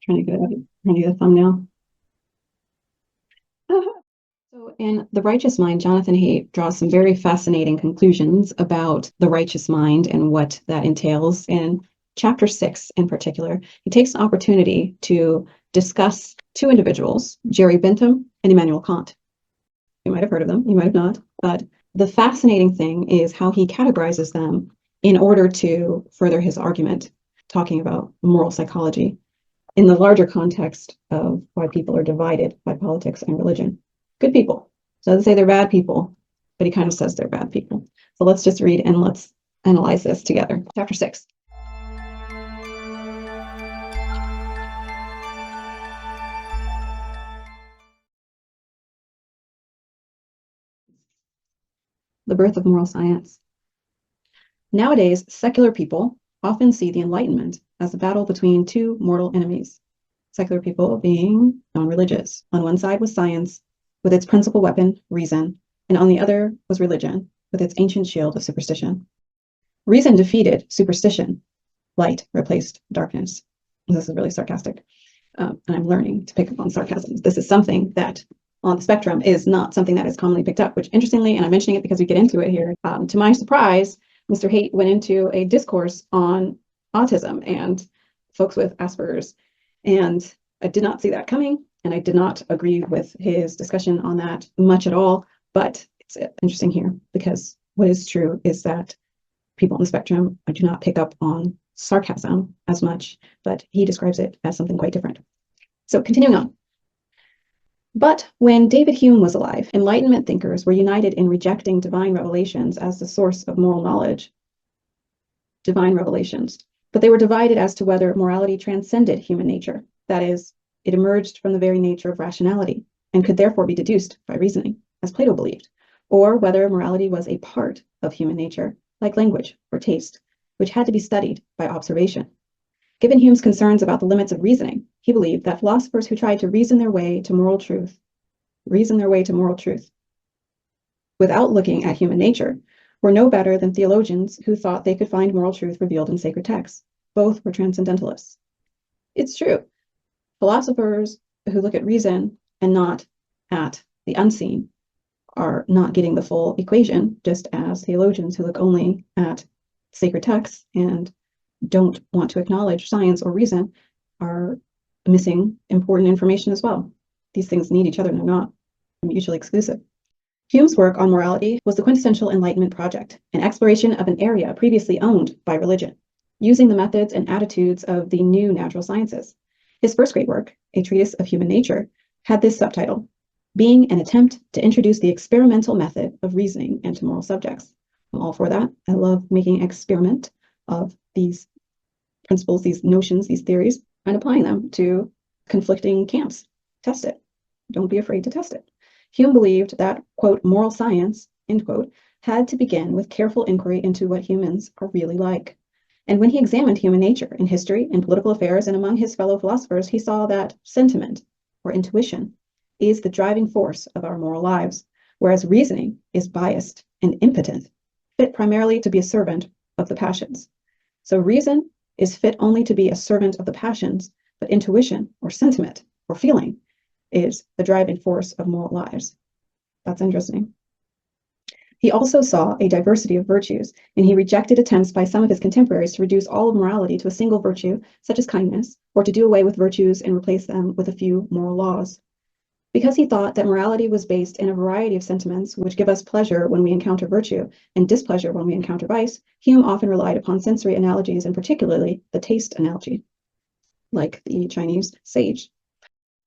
Trying to get a thumbnail. So in The Righteous Mind, Jonathan Haidt draws some very fascinating conclusions about the righteous mind and what that entails. In chapter 6 in particular, he takes an opportunity to discuss two individuals, Jerry Bentham and Immanuel Kant. You might have heard of them, you might have not, but the fascinating thing is how he categorizes them in order to further his argument, talking about moral psychology in the larger context of why people are divided by politics and religion. Good people. So doesn't say they're bad people, but he kind of says they're bad people. So let's just read and let's analyze this together. Chapter 6. The birth of moral science. Nowadays, secular people often see the Enlightenment as a battle between two mortal enemies. Secular people being non-religious. On one side was science, with its principal weapon, reason, and on the other was religion, with its ancient shield of superstition. Reason defeated superstition. Light replaced darkness. This is really sarcastic, and I'm learning to pick up on sarcasm. This is something that on the spectrum is not something that is commonly picked up, which interestingly, and I'm mentioning it because we get into it here, to my surprise, Mr. Haidt went into a discourse on autism and folks with Asperger's, and I did not see that coming, and I did not agree with his discussion on that much at all, but it's interesting here because what is true is that people on the spectrum do not pick up on sarcasm as much, but he describes it as something quite different. So continuing on. But when David Hume was alive, Enlightenment thinkers were united in rejecting divine revelations as the source of moral knowledge. Divine revelations. But they were divided as to whether morality transcended human nature. That is, it emerged from the very nature of rationality and could therefore be deduced by reasoning, as Plato believed, or whether morality was a part of human nature, like language or taste, which had to be studied by observation. Given Hume's concerns about the limits of reasoning, he believed that philosophers who tried to reason their way to moral truth, without looking at human nature, were no better than theologians who thought they could find moral truth revealed in sacred texts. Both were transcendentalists. It's true. Philosophers who look at reason and not at the unseen are not getting the full equation, just as theologians who look only at sacred texts and don't want to acknowledge science or reason are missing important information as well. These things need each other and they're not mutually exclusive. Hume's work on morality was the quintessential Enlightenment project, an exploration of an area previously owned by religion, using the methods and attitudes of the new natural sciences. His first great work, A Treatise of Human Nature, had this subtitle, being an attempt to introduce the experimental method of reasoning into moral subjects. I'm all for that. I love making experiment of these principles, these notions, these theories, and applying them to conflicting camps. Test it. Don't be afraid to test it. Hume believed that, quote, moral science, end quote, had to begin with careful inquiry into what humans are really like. And when he examined human nature in history and political affairs and among his fellow philosophers, he saw that sentiment, or intuition, is the driving force of our moral lives, whereas reasoning is biased and impotent, fit primarily to be a servant of the passions. So reason is fit only to be a servant of the passions, but intuition or sentiment or feeling is the driving force of moral lives. That's interesting. He also saw a diversity of virtues, and he rejected attempts by some of his contemporaries to reduce all of morality to a single virtue, such as kindness, or to do away with virtues and replace them with a few moral laws. Because he thought that morality was based in a variety of sentiments which give us pleasure when we encounter virtue and displeasure when we encounter vice, Hume often relied upon sensory analogies and particularly the taste analogy, like the Chinese sage.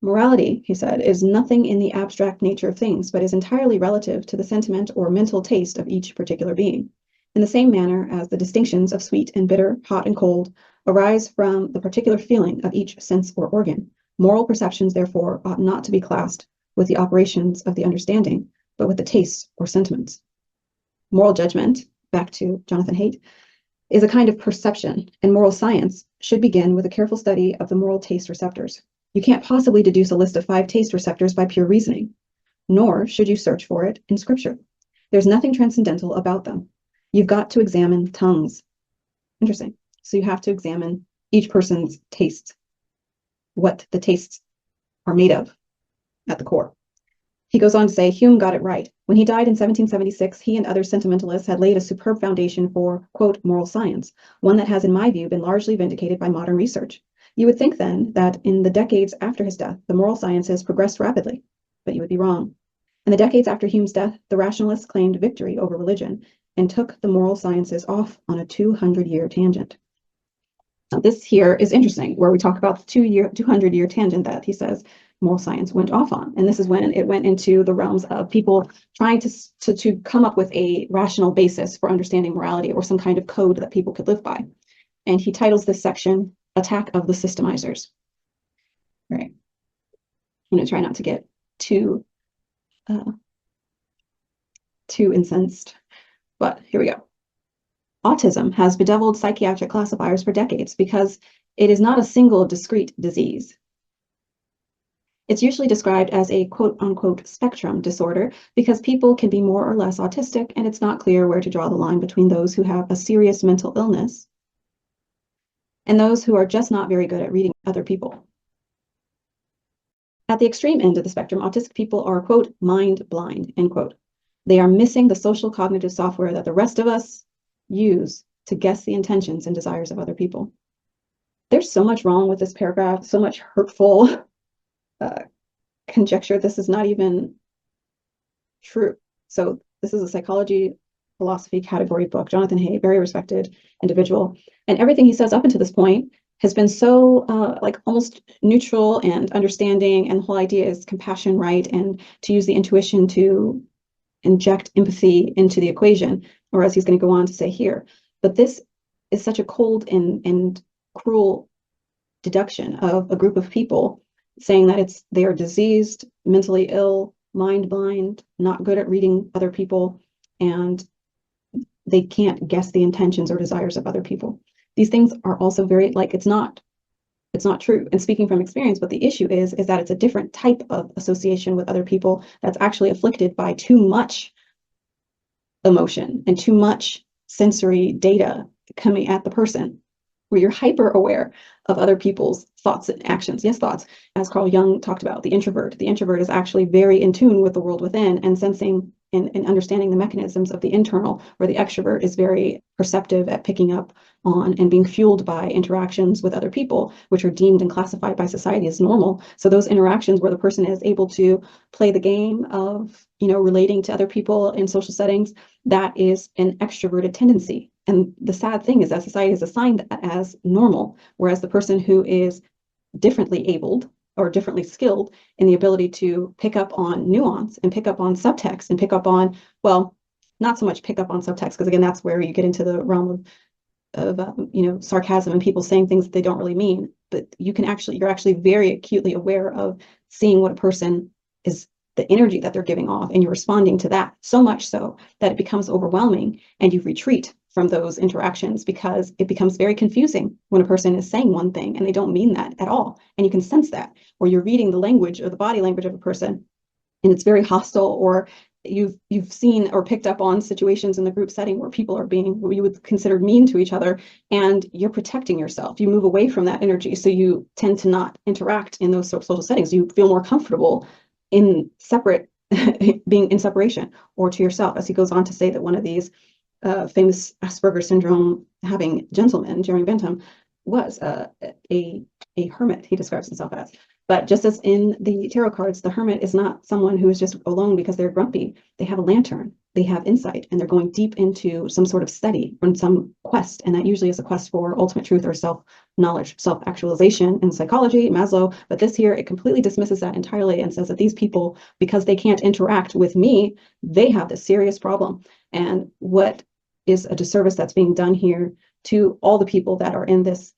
Morality, he said, is nothing in the abstract nature of things, but is entirely relative to the sentiment or mental taste of each particular being. In the same manner as the distinctions of sweet and bitter, hot and cold, arise from the particular feeling of each sense or organ, moral perceptions, therefore, ought not to be classed with the operations of the understanding, but with the tastes or sentiments. Moral judgment, back to Jonathan Haidt, is a kind of perception, and moral science should begin with a careful study of the moral taste receptors. You can't possibly deduce a list of 5 taste receptors by pure reasoning, nor should you search for it in scripture. There's nothing transcendental about them. You've got to examine tongues. Interesting. So you have to examine each person's tastes. what the tastes are made of at the core. He goes on to say, Hume got it right. When he died in 1776, he and other sentimentalists had laid a superb foundation for, quote, moral science, one that has, in my view, been largely vindicated by modern research. You would think, then, that in the decades after his death, the moral sciences progressed rapidly, but you would be wrong. In the decades after Hume's death, the rationalists claimed victory over religion and took the moral sciences off on a 200-year tangent. Now, this here is interesting, where we talk about the 200-year tangent that he says moral science went off on. And this is when it went into the realms of people trying to come up with a rational basis for understanding morality, or some kind of code that people could live by. And he titles this section, Attack of the Systemizers. All right. I'm going to try not to get too incensed, but here we go. Autism has bedeviled psychiatric classifiers for decades because it is not a single discrete disease. It's usually described as a quote-unquote spectrum disorder because people can be more or less autistic, and it's not clear where to draw the line between those who have a serious mental illness and those who are just not very good at reading other people. At the extreme end of the spectrum, autistic people are, quote, mind blind, end quote. They are missing the social cognitive software that the rest of us use to guess the intentions and desires of other people. There's so much wrong with this paragraph, so much hurtful conjecture. This is not even true. So this is a psychology philosophy category book. Jonathan Haidt, very respected individual. And everything he says up until this point has been so like almost neutral and understanding. And the whole idea is compassion, right? And to use the intuition to inject empathy into the equation, or as he's going to go on to say here. But this is such a cold and cruel deduction of a group of people, saying that they are diseased, mentally ill, mind blind, not good at reading other people, and they can't guess the intentions or desires of other people. These things are also very, like, it's not true. And speaking from experience, what the issue is that it's a different type of association with other people that's actually afflicted by too much emotion and too much sensory data coming at the person, where you're hyper aware of other people's thoughts and actions. Yes, thoughts, as Carl Jung talked about, the introvert. The introvert is actually very in tune with the world within and sensing and understanding the mechanisms of the internal, where the extrovert is very perceptive at picking up on and being fueled by interactions with other people, which are deemed and classified by society as normal. So those interactions where the person is able to play the game of, relating to other people in social settings, that is an extroverted tendency. And the sad thing is that society has assigned that as normal, whereas the person who is differently abled or differently skilled in the ability to pick up on nuance and pick up on subtext and pick up on, well, not so much pick up on subtext, because again, that's where you get into the realm of sarcasm and people saying things that they don't really mean. But you're actually very acutely aware of seeing what a person is, the energy that they're giving off, and you're responding to that, so much so that it becomes overwhelming and you retreat from those interactions, because it becomes very confusing when a person is saying one thing and they don't mean that at all. And you can sense that, or you're reading the language or the body language of a person and it's very hostile, or you've seen or picked up on situations in the group setting where people are being what you would consider mean to each other, and you're protecting yourself. You move away from that energy, so you tend to not interact in those social settings. You feel more comfortable in being in separation or to yourself. As he goes on to say that one of these famous Asperger's syndrome having gentleman, Jeremy Bentham, was a hermit, he describes himself as. But just as in the tarot cards, the hermit is not someone who is just alone because they're grumpy. They have a lantern, they have insight, and they're going deep into some sort of study or some quest. And that usually is a quest for ultimate truth or self-knowledge, self-actualization in psychology, Maslow. But this here, it completely dismisses that entirely and says that these people, because they can't interact with me, they have this serious problem. And what is a disservice that's being done here to all the people that are in this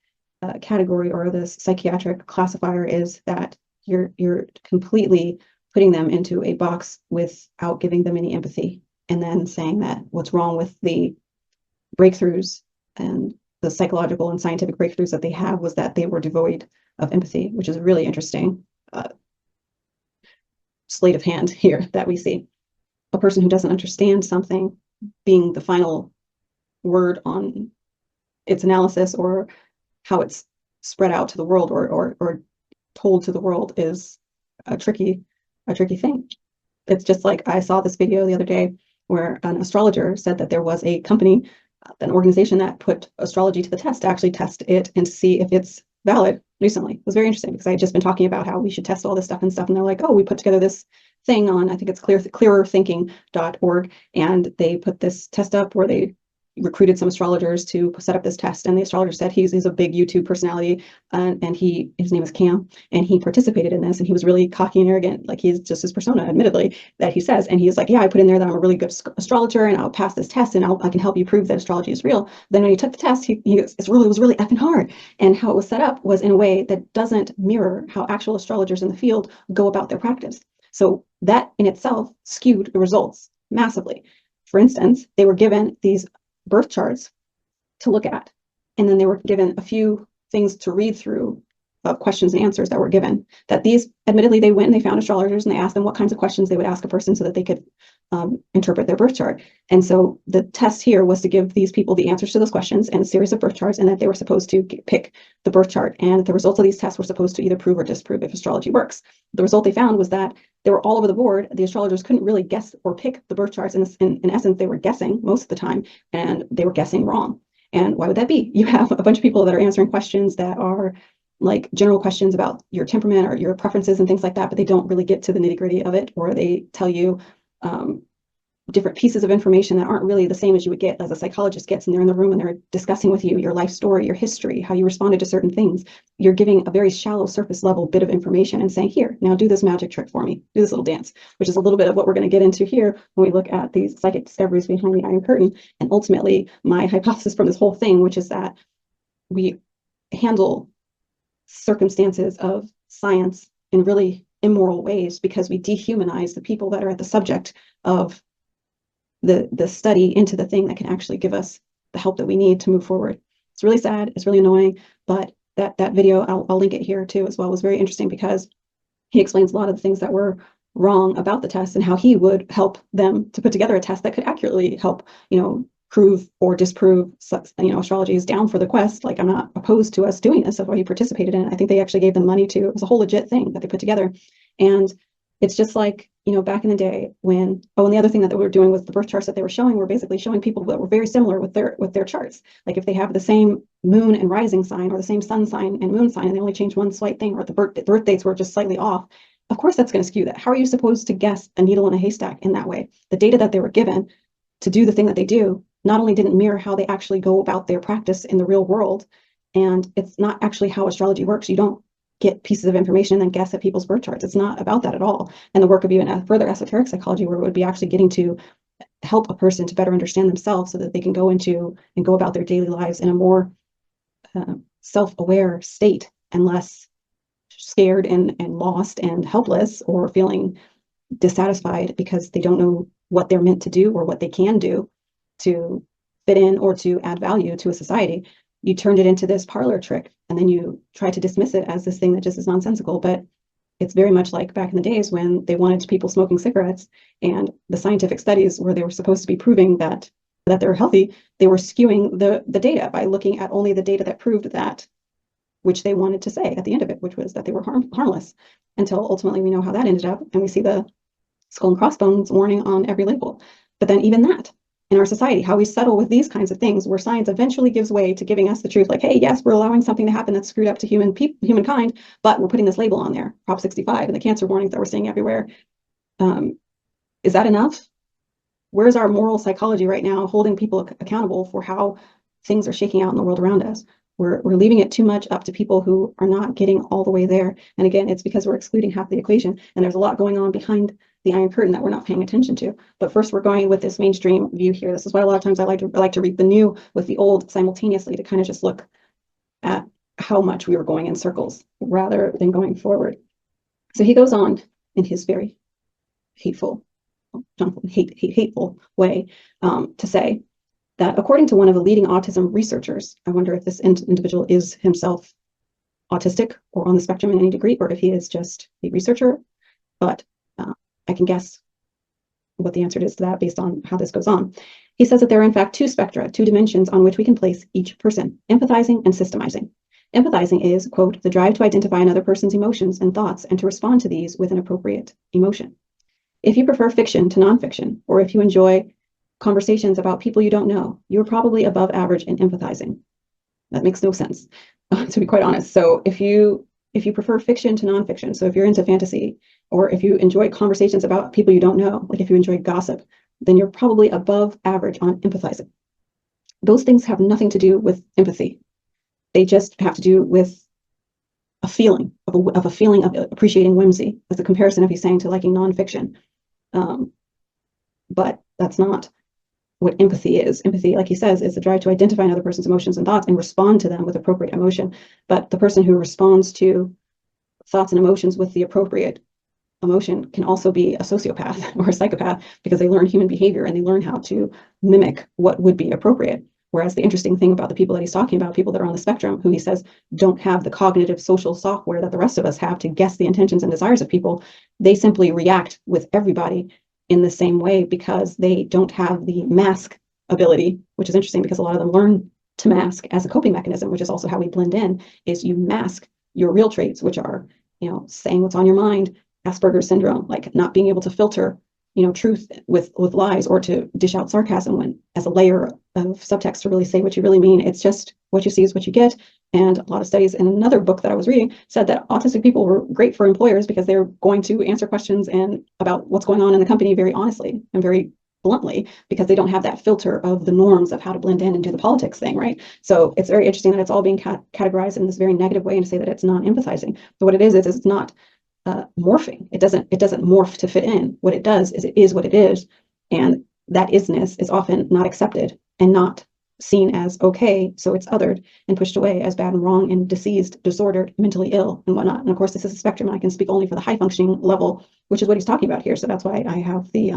category or this psychiatric classifier is that you're completely putting them into a box without giving them any empathy, and then saying that what's wrong with the breakthroughs and the psychological and scientific breakthroughs that they have was that they were devoid of empathy, which is a really interesting sleight of hand here that we see. A person who doesn't understand something being the final word on its analysis or how it's spread out to the world or told to the world is a tricky thing. It's just like I saw this video the other day where an astrologer said that there was a company, an organization that put astrology to the test to actually test it and to see if it's valid recently. It was very interesting because I had just been talking about how we should test all this stuff, and they're like, oh, we put together this thing on, I think it's clearerthinking.org, and they put this test up where they recruited some astrologers to set up this test, and the astrologer said he's a big YouTube personality, and his name is Cam, and he participated in this, and he was really cocky and arrogant, like he's just his persona, admittedly, that he says, and he's like, yeah, I put in there that I'm a really good astrologer, and I'll pass this test, and I can help you prove that astrology is real. Then when he took the test, it was really effing hard, and how it was set up was in a way that doesn't mirror how actual astrologers in the field go about their practice. So that in itself skewed the results massively. For instance, they were given these birth charts to look at, and then they were given a few things to read through of questions and answers that were given. That these, admittedly, they went and they found astrologers and they asked them what kinds of questions they would ask a person so that they could interpret their birth chart. And so the test here was to give these people the answers to those questions and a series of birth charts, and that they were supposed to pick the birth chart, and the results of these tests were supposed to either prove or disprove if astrology works. The result they found was that they were all over the board. The astrologers couldn't really guess or pick the birth charts. In essence, they were guessing most of the time, and they were guessing wrong. And why would that be? You have a bunch of people that are answering questions that are like general questions about your temperament or your preferences and things like that, but they don't really get to the nitty-gritty of it, or they tell you different pieces of information that aren't really the same as you would get as a psychologist gets, and they're in the room and they're discussing with you your life story, your history, how you responded to certain things. You're giving a very shallow surface level bit of information and saying, here, now do this magic trick for me, do this little dance, which is a little bit of what we're going to get into here when we look at these psychic discoveries behind the Iron Curtain. And ultimately, my hypothesis from this whole thing, which is that we handle circumstances of science in really immoral ways because we dehumanize the people that are at the subject of the study into the thing that can actually give us the help that we need to move forward. It's really sad, it's really annoying, but that video, I'll link it here too as well, was very interesting because he explains a lot of the things that were wrong about the test and how he would help them to put together a test that could accurately help, prove or disprove, astrology is down for the quest. Like, I'm not opposed to us doing this. That's why he participated in it. I think they actually gave them money to, it was a whole legit thing that they put together. And it's just like, back in the day when, and the other thing that they were doing with the birth charts that they were showing were basically showing people that were very similar with their charts. Like if they have the same moon and rising sign or the same sun sign and moon sign, and they only change one slight thing, or the birth dates were just slightly off, of course that's going to skew that. How are you supposed to guess a needle in a haystack in that way? The data that they were given to do the thing that they do not only didn't mirror how they actually go about their practice in the real world, and it's not actually how astrology works. You don't get pieces of information and then guess at people's birth charts. It's not about that at all. And the work of even further esoteric psychology, where it would be actually getting to help a person to better understand themselves so that they can go into and go about their daily lives in a more self-aware state and less scared and lost and helpless, or feeling dissatisfied because they don't know what they're meant to do or what they can do to fit in or to add value to a society. You turned it into this parlor trick, and then you try to dismiss it as this thing that just is nonsensical. But it's very much like back in the days when they wanted people smoking cigarettes, and the scientific studies where they were supposed to be proving that they're healthy, they were skewing the data by looking at only the data that proved that, which they wanted to say at the end of it, which was that they were harmless, until ultimately we know how that ended up, and we see the skull and crossbones warning on every label. But then even that, in our society, how we settle with these kinds of things, where science eventually gives way to giving us the truth, like, hey, yes, we're allowing something to happen that's screwed up to humankind, but we're putting this label on there, Prop 65, and the cancer warnings that we're seeing everywhere. Is that enough? Where's our moral psychology right now, holding people accountable for how things are shaking out in the world around us? We're leaving it too much up to people who are not getting all the way there. And again, it's because we're excluding half the equation, and there's a lot going on behind the Iron Curtain that we're not paying attention to. But first, we're going with this mainstream view here. This is why a lot of times I like to read the new with the old simultaneously, to kind of just look at how much we were going in circles rather than going forward. So he goes on in his very hateful way to say that according to one of the leading autism researchers, I wonder if this individual is himself autistic or on the spectrum in any degree, or if he is just a researcher, but I can guess what the answer is to that based on how this goes on. He says that there are in fact two spectra, two dimensions on which we can place each person, empathizing and systemizing. Empathizing is, quote, the drive to identify another person's emotions and thoughts and to respond to these with an appropriate emotion. If you prefer fiction to nonfiction, or if you enjoy conversations about people you don't know, you're probably above average in empathizing. That makes no sense, to be quite honest. So if you prefer fiction to nonfiction, so if you're into fantasy, or if you enjoy conversations about people you don't know, like if you enjoy gossip, then you're probably above average on empathizing. Those things have nothing to do with empathy. They just have to do with a feeling of a feeling of appreciating whimsy, as a comparison of he's saying to liking nonfiction. But that's not what empathy is. Empathy, like he says, is the drive to identify another person's emotions and thoughts and respond to them with appropriate emotion. But the person who responds to thoughts and emotions with the appropriate emotion can also be a sociopath or a psychopath, because they learn human behavior and they learn how to mimic what would be appropriate. Whereas the interesting thing about the people that he's talking about, people that are on the spectrum, who he says don't have the cognitive social software that the rest of us have to guess the intentions and desires of people, they simply react with everybody in the same way because they don't have the mask ability, which is interesting because a lot of them learn to mask as a coping mechanism, which is also how we blend in, is you mask your real traits, which are, saying what's on your mind, Asperger's syndrome, like not being able to filter, truth with lies, or to dish out sarcasm when as a layer of subtext to really say what you really mean. It's just what you see is what you get. And a lot of studies in another book that I was reading said that autistic people were great for employers because they're going to answer questions and about what's going on in the company very honestly and very bluntly, because they don't have that filter of the norms of how to blend in and do the politics thing, right? So it's very interesting that it's all being categorized in this very negative way and to say that it's non-empathizing. But what it is it's not morphing. It doesn't morph to fit in. What it does is it is what it is, and that isnness is often not accepted and not seen as okay, so it's othered and pushed away as bad and wrong and diseased, disordered, mentally ill, and whatnot. And of course, this is a spectrum, and I can speak only for the high functioning level, which is what he's talking about here. So that's why I have the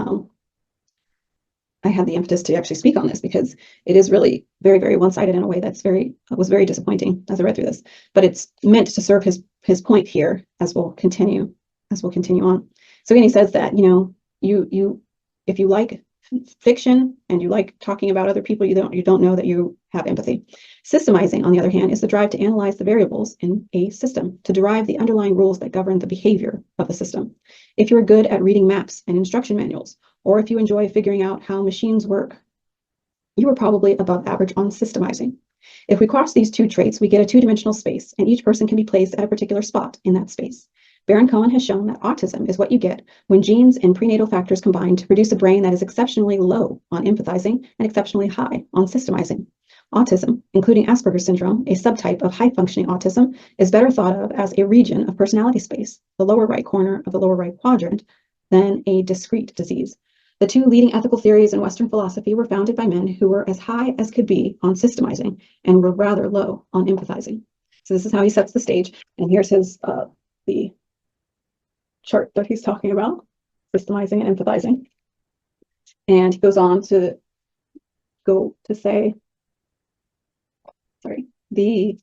impetus to actually speak on this, because it is really very, very one-sided in a way that's was very disappointing as I read through this. But it's meant to serve his point here as we'll continue on. So again, he says that, you if you like fiction and you like talking about other people, you don't know that you have empathy. Systemizing, on the other hand, is the drive to analyze the variables in a system, to derive the underlying rules that govern the behavior of the system. If you're good at reading maps and instruction manuals, or if you enjoy figuring out how machines work, you are probably above average on systemizing. If we cross these two traits, we get a two-dimensional space, and each person can be placed at a particular spot in that space. Baron Cohen has shown that autism is what you get when genes and prenatal factors combine to produce a brain that is exceptionally low on empathizing and exceptionally high on systemizing. Autism, including Asperger's syndrome, a subtype of high-functioning autism, is better thought of as a region of personality space, the lower right corner of the lower right quadrant, than a discrete disease. The two leading ethical theories in Western philosophy were founded by men who were as high as could be on systemizing and were rather low on empathizing. So this is how he sets the stage, and here's his the chart that he's talking about, systemizing and empathizing. And he goes on to say, the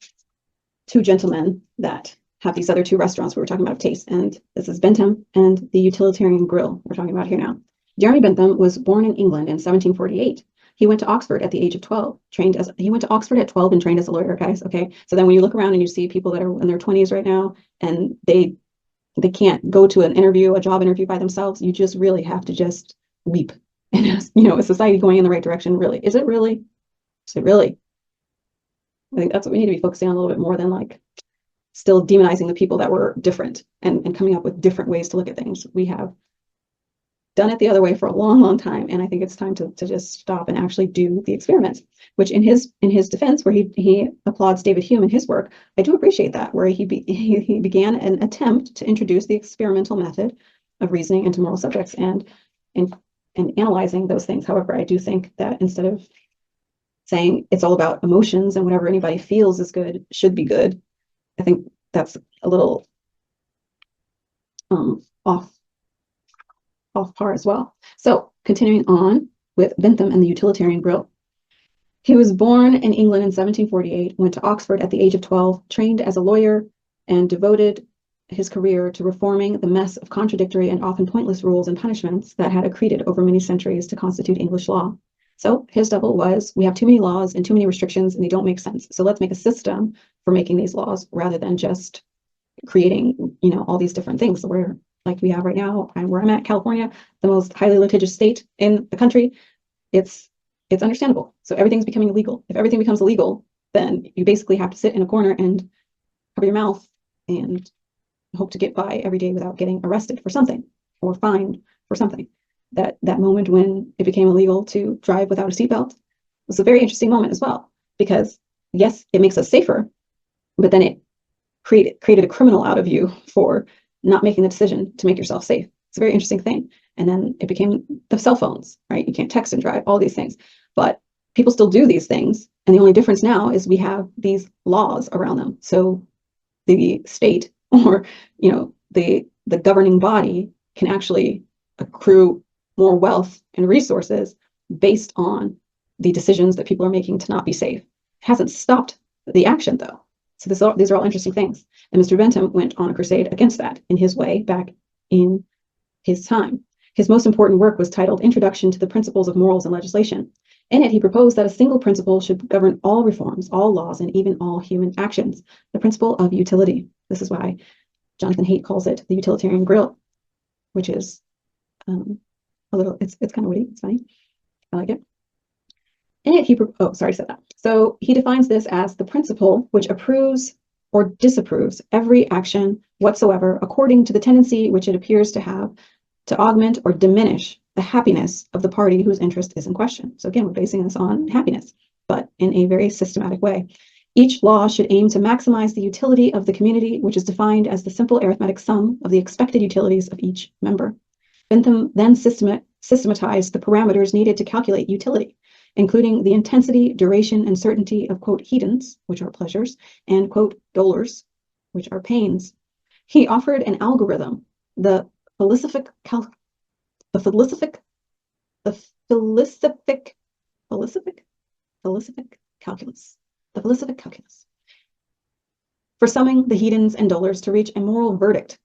two gentlemen that have these other two restaurants we were talking about taste, and this is Bentham and the Utilitarian Grill we're talking about here now. Jeremy Bentham was born in England in 1748. He went to Oxford at the age of 12, he went to Oxford at 12 and trained as a lawyer, guys, okay? So then when you look around and you see people that are in their 20s right now, and they can't go to a job interview by themselves, you just really have to just weep. And is society going in the right direction? Really? Is it really? Is it really? I think that's what we need to be focusing on a little bit more than like still demonizing the people that were different and coming up with different ways to look at things. We have done it the other way for a long, long time, and I think it's time to just stop and actually do the experiment. Which in his defense, where he applauds David Hume in his work, I do appreciate that, where he began an attempt to introduce the experimental method of reasoning into moral subjects and analyzing those things. However, I do think that instead of saying it's all about emotions and whatever anybody feels is good should be good, I think that's a little off par as well. So continuing on with Bentham and the Utilitarian Grill. He was born in England in 1748, went to Oxford at the age of 12, trained as a lawyer, and devoted his career to reforming the mess of contradictory and often pointless rules and punishments that had accreted over many centuries to constitute English law. So his double was, we have too many laws and too many restrictions and they don't make sense. So let's make a system for making these laws rather than just creating, all these different things where like we have right now and where I'm at, California, the most highly litigious state in the country. It's understandable. So everything's becoming illegal. If everything becomes illegal, then you basically have to sit in a corner and cover your mouth and hope to get by every day without getting arrested for something or fined for something. That moment when it became illegal to drive without a seatbelt was a very interesting moment as well, because yes, it makes us safer, but then it created a criminal out of you for not making the decision to make yourself safe. It's a very interesting thing. And then it became the cell phones, right? You can't text and drive, all these things. But people still do these things. And the only difference now is we have these laws around them. So the state or, the governing body can actually accrue more wealth and resources based on the decisions that people are making to not be safe. It hasn't stopped the action though. So these are all interesting things. And Mr. Bentham went on a crusade against that in his way back in his time. His most important work was titled Introduction to the Principles of Morals and Legislation. In it, he proposed that a single principle should govern all reforms, all laws, and even all human actions, the principle of utility. This is why Jonathan Haidt calls it the utilitarian grill, which is it's kind of witty, it's funny. I like it. In it, sorry, I said that. So he defines this as the principle which approves or disapproves every action whatsoever according to the tendency which it appears to have to augment or diminish the happiness of the party whose interest is in question. So again, we're basing this on happiness, but in a very systematic way. Each law should aim to maximize the utility of the community, which is defined as the simple arithmetic sum of the expected utilities of each member. Bentham then systematized the parameters needed to calculate utility, including the intensity, duration, and certainty of, quote, hedons, which are pleasures, and, quote, dolors, which are pains. He offered an algorithm, the philosophic calculus, for summing the hedons and dolors to reach a moral verdict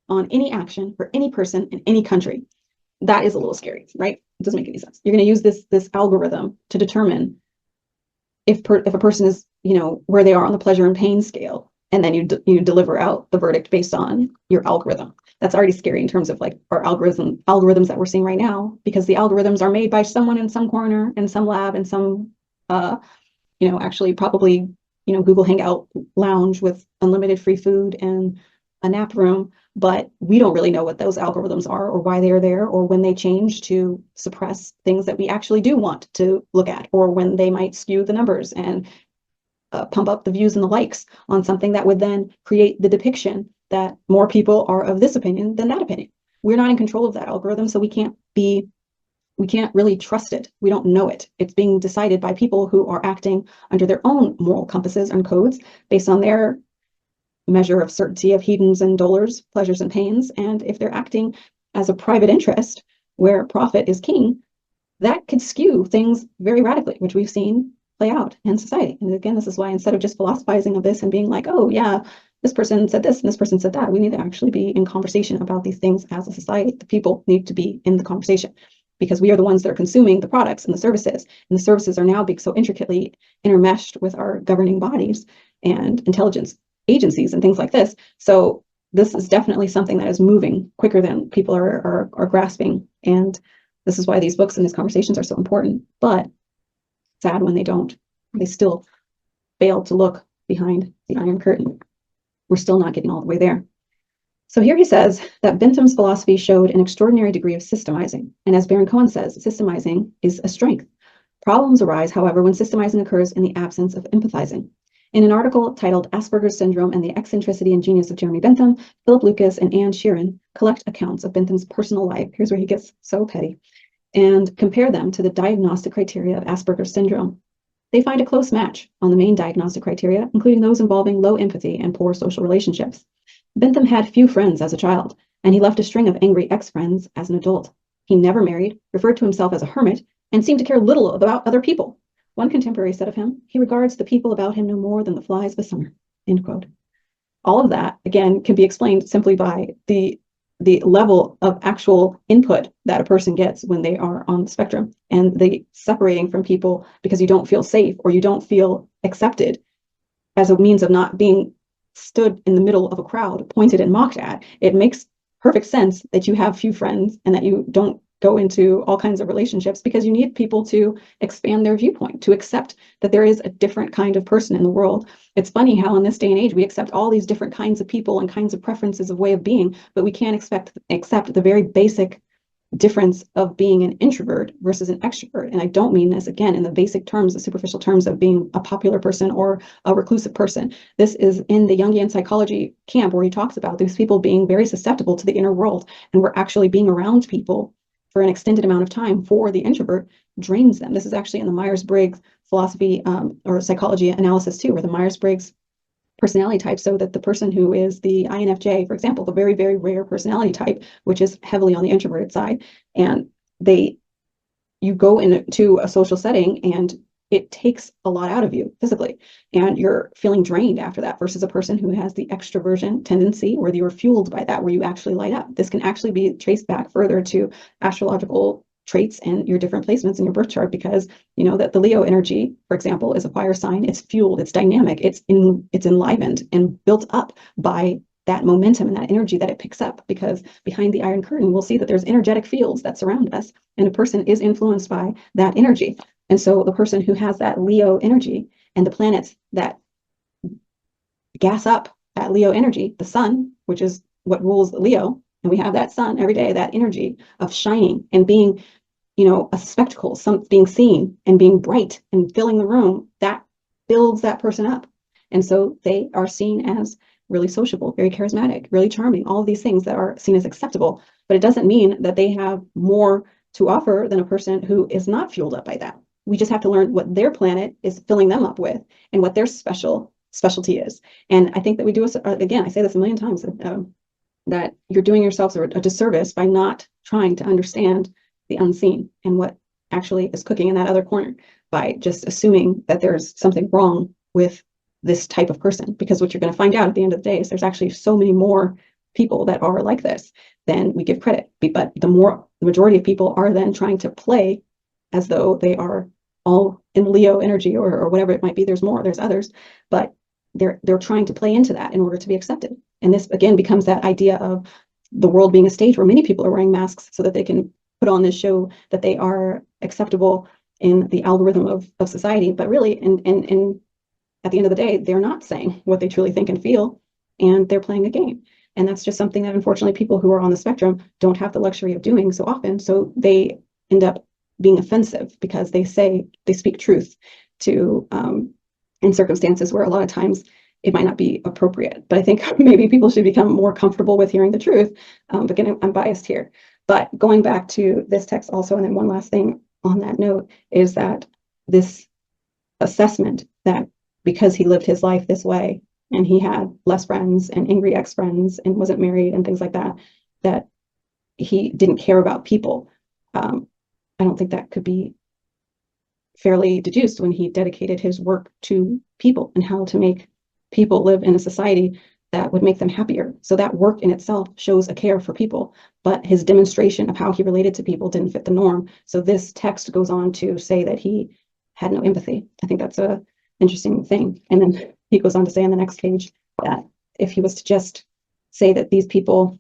on any action for any person in any country. That is a little scary, right? It doesn't make any sense. You're going to use this algorithm to determine if a person is, where they are on the pleasure and pain scale, and then you deliver out the verdict based on your algorithm. That's already scary in terms of like our algorithms that we're seeing right now, because the algorithms are made by someone in some corner, in some lab, in some, actually probably, Google Hangout lounge with unlimited free food and a nap room. But we don't really know what those algorithms are or why they are there or when they change to suppress things that we actually do want to look at, or when they might skew the numbers and pump up the views and the likes on something that would then create the depiction that more people are of this opinion than that opinion. We're not in control of that algorithm, so we can't really trust it. We don't know it. It's being decided by people who are acting under their own moral compasses and codes based on their measure of certainty of hedons and dolors, pleasures and pains. And if they're acting as a private interest where profit is king, that could skew things very radically, which we've seen play out in society. And again, this is why instead of just philosophizing of this and being like, oh yeah, this person said this and this person said that, we need to actually be in conversation about these things as a society. The people need to be in the conversation, because we are the ones that are consuming the products and the services. And the services are now being so intricately intermeshed with our governing bodies and intelligence agencies and things like this. So this is definitely something that is moving quicker than people are grasping. And this is why these books and these conversations are so important. But sad when they don't. They still fail to look behind the Iron Curtain. We're still not getting all the way there. So here he says that Bentham's philosophy showed an extraordinary degree of systemizing. And as Baron Cohen says, systemizing is a strength. Problems arise, however, when systemizing occurs in the absence of empathizing. In an article titled Asperger's Syndrome and the Eccentricity and Genius of Jeremy Bentham, Philip Lucas and Anne Sheeran collect accounts of Bentham's personal life. Here's where he gets so petty. And compare them to the diagnostic criteria of Asperger's syndrome. They find a close match on the main diagnostic criteria, including those involving low empathy and poor social relationships. Bentham had few friends as a child, and he left a string of angry ex-friends as an adult. He never married, referred to himself as a hermit, and seemed to care little about other people. One contemporary said of him, he regards the people about him no more than the flies of a summer, end quote. All of that, again, can be explained simply by the the level of actual input that a person gets when they are on the spectrum, and the separating from people because you don't feel safe or you don't feel accepted as a means of not being stood in the middle of a crowd, pointed and mocked at. It makes perfect sense that you have few friends and that you don't go into all kinds of relationships, because you need people to expand their viewpoint, to accept that there is a different kind of person in the world. It's funny how in this day and age we accept all these different kinds of people and kinds of preferences of way of being, but we can't accept the very basic difference of being an introvert versus an extrovert. And I don't mean this, again, in the basic terms, the superficial terms of being a popular person or a reclusive person. This is in the Jungian psychology camp, where he talks about these people being very susceptible to the inner world, and we're actually being around people for an extended amount of time for the introvert drains them. This is actually in the Myers-Briggs philosophy or psychology analysis too, where the Myers-Briggs personality type, so that the person who is the INFJ, for example, the very, very rare personality type, which is heavily on the introverted side, and you go into a social setting and it takes a lot out of you physically, and you're feeling drained after that, versus a person who has the extroversion tendency, where you're fueled by that, where you actually light up. This can actually be traced back further to astrological traits and your different placements in your birth chart, because you know that the Leo energy, for example, is a fire sign. It's fueled, it's dynamic, it's enlivened and built up by that momentum and that energy that it picks up, because behind the Iron Curtain, we'll see that there's energetic fields that surround us, and a person is influenced by that energy. And so the person who has that Leo energy, and the planets that gas up that Leo energy, the sun, which is what rules Leo, and we have that sun every day, that energy of shining and being, a spectacle, being seen and being bright and filling the room, that builds that person up. And so they are seen as really sociable, very charismatic, really charming, all of these things that are seen as acceptable. But it doesn't mean that they have more to offer than a person who is not fueled up by that. We just have to learn what their planet is filling them up with and what their specialty is. And I think that we do, again, I say this a million times, that you're doing yourselves a disservice by not trying to understand the unseen and what actually is cooking in that other corner, by just assuming that there's something wrong with this type of person. Because what you're going to find out at the end of the day is there's actually so many more people that are like this than we give credit. But the majority of people are then trying to play as though they are all in Leo energy or whatever it might be. There's others, but they're trying to play into that in order to be accepted. And this again becomes that idea of the world being a stage where many people are wearing masks so that they can put on this show that they are acceptable in the algorithm of society. But really, in at the end of the day, they're not saying what they truly think and feel, and they're playing a game. And that's just something that unfortunately people who are on the spectrum don't have the luxury of doing so often. So they end up being offensive because they speak truth to in circumstances where a lot of times it might not be appropriate. But I think maybe people should become more comfortable with hearing the truth. But again, I'm biased here. But going back to this text also, and then one last thing on that note, is that this assessment that because he lived his life this way and he had less friends and angry ex-friends and wasn't married and things like that, that he didn't care about people. I don't think that could be fairly deduced when he dedicated his work to people and how to make people live in a society that would make them happier. So that work in itself shows a care for people, but his demonstration of how he related to people didn't fit the norm. So this text goes on to say that he had no empathy. I think that's a interesting thing. And then he goes on to say on the next page that if he was to just say that these people,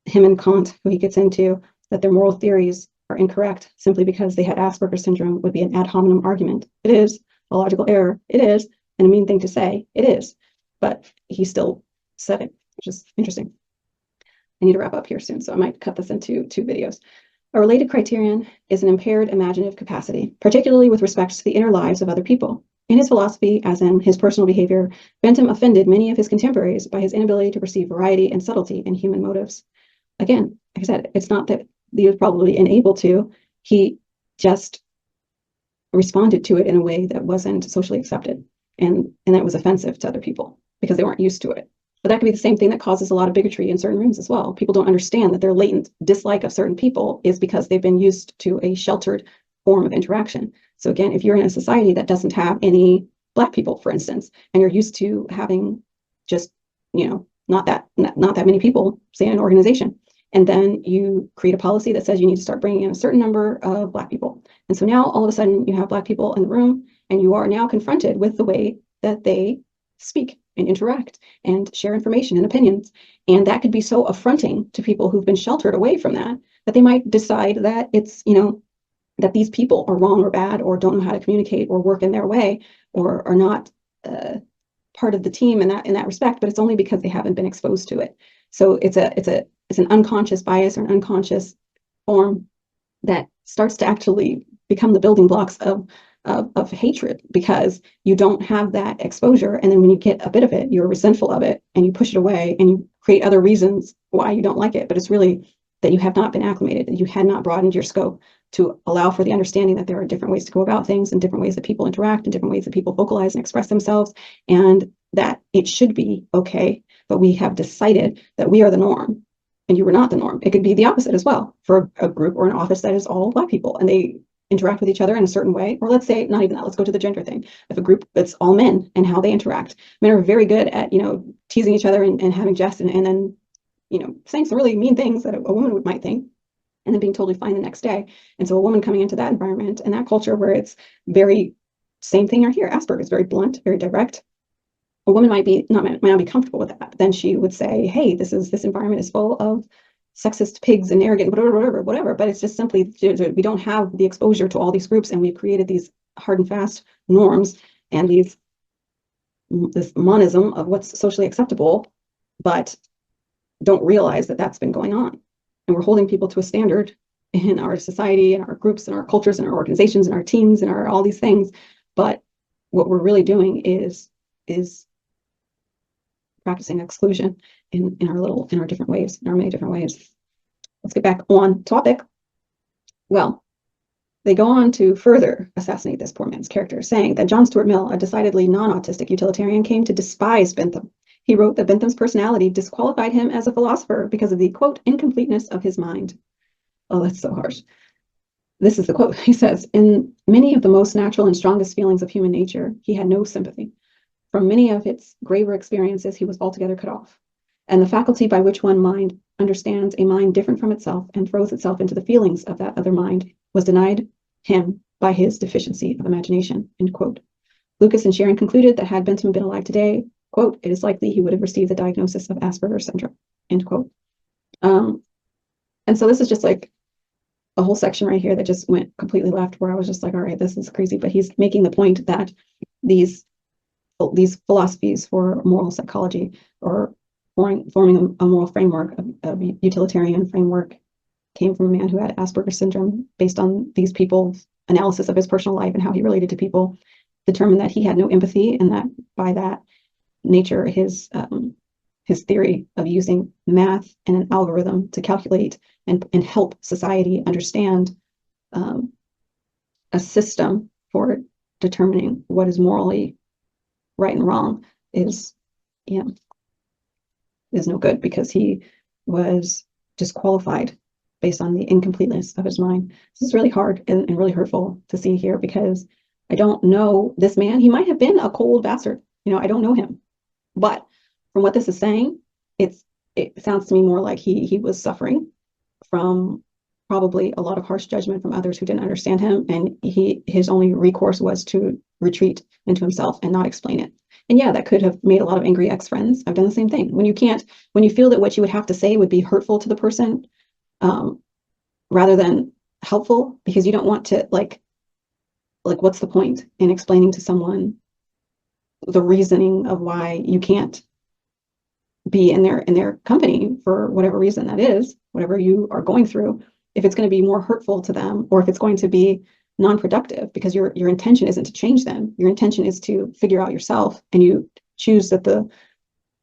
him and Kant, who he gets into, that their moral theories are incorrect simply because they had Asperger's syndrome, would be an ad hominem argument. It is a logical error. It is, and a mean thing to say. It is, but he still said it, which is interesting. I need to wrap up here soon, so I might cut this into 2 videos. A related criterion is an impaired imaginative capacity, particularly with respect to the inner lives of other people. In his philosophy, as in his personal behavior, Bentham offended many of his contemporaries by his inability to perceive variety and subtlety in human motives. Again, like I said, it's not that he was probably unable to, he just responded to it in a way that wasn't socially accepted, and that was offensive to other people because they weren't used to it. But that could be the same thing that causes a lot of bigotry in certain rooms as well. People don't understand that their latent dislike of certain people is because they've been used to a sheltered form of interaction. So again, if you're in a society that doesn't have any Black people, for instance, and you're used to having just, not that many people, say in an organization, And then you create a policy that says you need to start bringing in a certain number of Black people. And so now all of a sudden you have Black people in the room, and you are now confronted with the way that they speak and interact and share information and opinions. And that could be so affronting to people who've been sheltered away from that, that they might decide that it's, that these people are wrong or bad or don't know how to communicate or work in their way or are not part of the team in that respect, but it's only because they haven't been exposed to it. So it's an unconscious bias or an unconscious form that starts to actually become the building blocks of hatred, because you don't have that exposure. And then when you get a bit of it, you're resentful of it and you push it away and you create other reasons why you don't like it. But it's really that you have not been acclimated, that you had not broadened your scope to allow for the understanding that there are different ways to go about things and different ways that people interact and different ways that people vocalize and express themselves, and that it should be okay. But we have decided that we are the norm and you are not the norm. It could be the opposite as well for a group or an office that is all Black people and they interact with each other in a certain way. Or let's say not even that, let's go to the gender thing. If a group that's all men and how they interact, men are very good at, teasing each other and having jest and then, saying some really mean things that a woman might think, and then being totally fine the next day. And so a woman coming into that environment and that culture where it's very same thing here, Asperger's, very blunt, very direct. A woman might not be comfortable with that. But then she would say, hey, this environment is full of sexist pigs and arrogant, whatever. But it's just simply, we don't have the exposure to all these groups, and we've created these hard and fast norms and this monism of what's socially acceptable, but don't realize that that's been going on. And we're holding people to a standard in our society and our groups and our cultures and our organizations and our teams and all these things. But what we're really doing is practicing exclusion in our different ways, in our many different ways. Let's get back on topic. Well, they go on to further assassinate this poor man's character, saying that John Stuart Mill, a decidedly non-autistic utilitarian, came to despise Bentham. He wrote that Bentham's personality disqualified him as a philosopher because of the, quote, incompleteness of his mind. Oh, that's so harsh. This is the quote. He says, in many of the most natural and strongest feelings of human nature, he had no sympathy. From many of its graver experiences, he was altogether cut off. And the faculty by which one mind understands a mind different from itself and throws itself into the feelings of that other mind was denied him by his deficiency of imagination, end quote. Lucas and Sharon concluded that had Bentham been alive today, quote, it is likely he would have received the diagnosis of Asperger's syndrome, end quote. And so this is just like a whole section right here that just went completely left, where I was just like, all right, this is crazy. But he's making the point that these philosophies for moral psychology or forming a moral framework, a utilitarian framework, came from a man who had Asperger's syndrome based on these people's analysis of his personal life and how he related to people, determined that he had no empathy, and that by that nature, his theory of using math and an algorithm to calculate and help society understand a system for determining what is morally right and wrong is no good, because he was disqualified based on the incompleteness of his mind. This is really hard and really hurtful to see here, because I don't know this man. He might have been a cold bastard. I don't know him. But from what this is saying, it sounds to me more like he was suffering from probably a lot of harsh judgment from others who didn't understand him, and his only recourse was to retreat into himself and not explain it. And yeah, that could have made a lot of angry ex-friends. I've done the same thing. When you feel that what you would have to say would be hurtful to the person, rather than helpful, because you don't want to like what's the point in explaining to someone the reasoning of why you can't be in their company for whatever reason that is, whatever you are going through, if it's going to be more hurtful to them, or if it's going to be non-productive, because your intention isn't to change them. Your intention is to figure out yourself, and you choose that the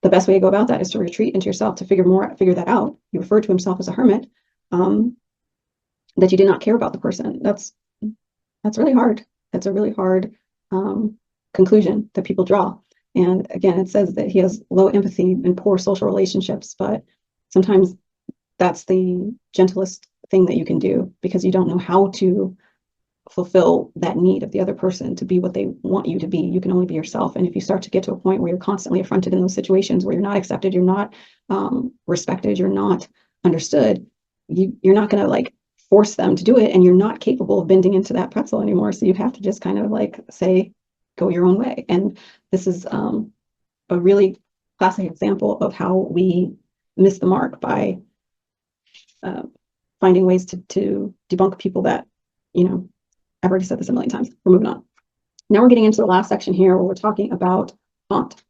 best way to go about that is to retreat into yourself to figure that out. He referred to himself as a hermit, that you did not care about the person. That's really hard. That's a really hard conclusion that people draw. And again, it says that he has low empathy and poor social relationships, but sometimes that's the gentlest thing that you can do, because you don't know how to fulfill that need of the other person to be what they want you to be. You can only be yourself. And if you start to get to a point where you're constantly affronted in those situations where you're not accepted, you're not respected, you're not understood, you're not going to like force them to do it, and you're not capable of bending into that pretzel anymore. So you have to just kind of like say, go your own way. And this is a really classic example of how we miss the mark by finding ways to debunk people that, you know, I've already said this a million times. We're moving on. Now we're getting into the last section here where we're talking about Kant.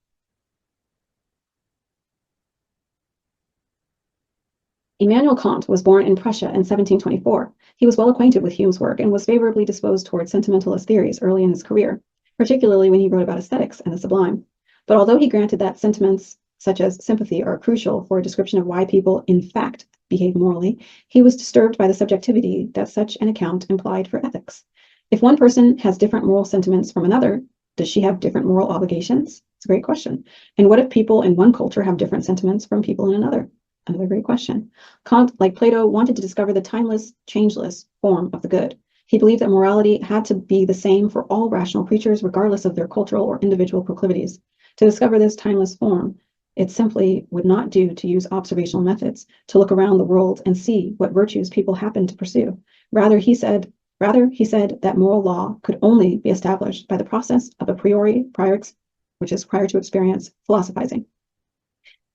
Immanuel Kant was born in Prussia in 1724. He was well acquainted with Hume's work and was favorably disposed towards sentimentalist theories early in his career, particularly when he wrote about aesthetics and the sublime. But although he granted that sentiments such as sympathy are crucial for a description of why people in fact behave morally, he was disturbed by the subjectivity that such an account implied for ethics. If one person has different moral sentiments from another, does she have different moral obligations? It's a great question. And what if people in one culture have different sentiments from people in another? Another great question. Kant, like Plato, wanted to discover the timeless, changeless form of the good. He believed that morality had to be the same for all rational creatures, regardless of their cultural or individual proclivities. To discover this timeless form, it simply would not do to use observational methods, to look around the world and see what virtues people happen to pursue. Rather, he said that moral law could only be established by the process of a priori, which is prior to experience, philosophizing.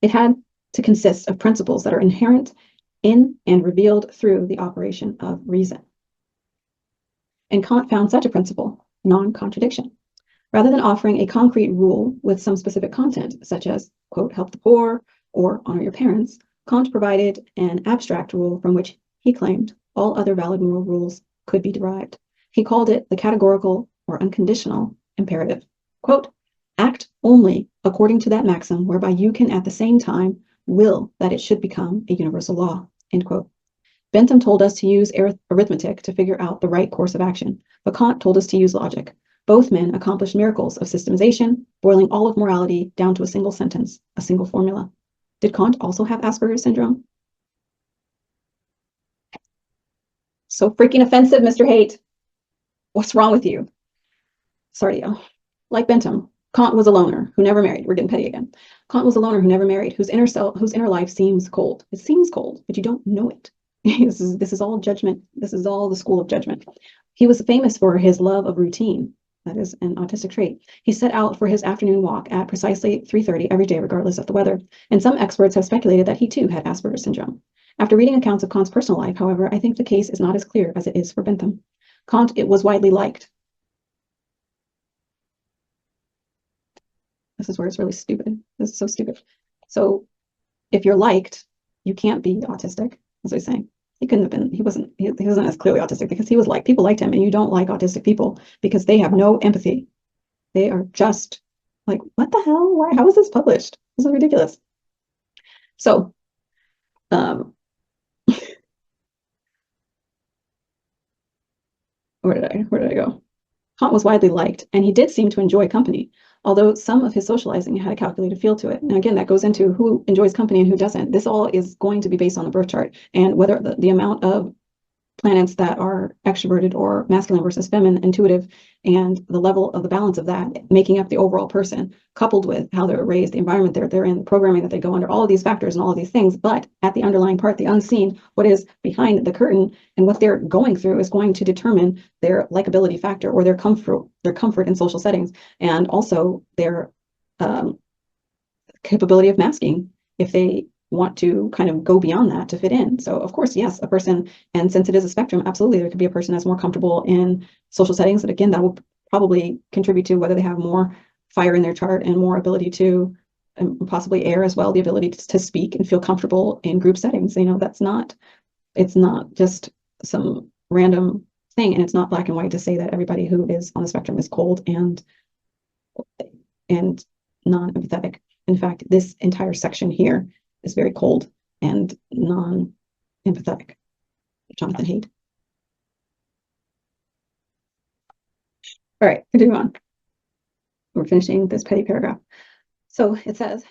It had to consist of principles that are inherent in and revealed through the operation of reason. And Kant found such a principle, non-contradiction. Rather than offering a concrete rule with some specific content, such as, quote, help the poor or honor your parents, Kant provided an abstract rule from which he claimed all other valid moral rules could be derived. He called it the categorical or unconditional imperative. Quote, act only according to that maxim whereby you can at the same time will that it should become a universal law, end quote. Bentham told us to use arithmetic to figure out the right course of action, but Kant told us to use logic. Both men accomplished miracles of systemization, boiling all of morality down to a single sentence, a single formula. Did Kant also have Asperger's syndrome? So freaking offensive, Mr. Haidt. What's wrong with you? Sorry, y'all. Like Bentham, Kant was a loner who never married. We're getting petty again. Kant was a loner who never married, whose inner life seems cold. It seems cold, but you don't know it. This is all judgment. This is all the school of judgment. He was famous for his love of routine. That is an autistic trait. He set out for his afternoon walk at precisely 3:30 every day, regardless of the weather. And some experts have speculated that he too had Asperger's syndrome. After reading accounts of Kant's personal life, however, I think the case is not as clear as it is for Bentham. Kant, it was widely liked. This is where it's really stupid. This is so stupid. So if you're liked, you can't be autistic, as I was saying. He couldn't have been, he wasn't as clearly autistic because he was like, people liked him, and you don't like autistic people because they have no empathy. They are just like, what the hell? Why? How is this published? This is ridiculous. So, where did I go? Kant was widely liked, and he did seem to enjoy company, although some of his socializing had a calculated feel to it. Now, again, that goes into who enjoys company and who doesn't. This all is going to be based on the birth chart and whether the amount of planets that are extroverted or masculine versus feminine, intuitive, and the level of the balance of that making up the overall person, coupled with how they're raised, the environment they're in, the programming that they go under, all of these factors and all of these things. But at the underlying part, the unseen, what is behind the curtain and what they're going through is going to determine their likability factor or their comfort in social settings, and also their capability of masking if they want to kind of go beyond that to fit in. So of course, yes, a person, and since it is a spectrum, absolutely, there could be a person that's more comfortable in social settings. And again, that will probably contribute to whether they have more fire in their chart and more ability to possibly air as well, the ability to speak and feel comfortable in group settings. You know, it's not just some random thing, and it's not black and white to say that everybody who is on the spectrum is cold and non-empathetic. In fact, this entire section here is very cold and non-empathetic. Jonathan Haidt. All right, continue on. We're finishing this petty paragraph. So it says,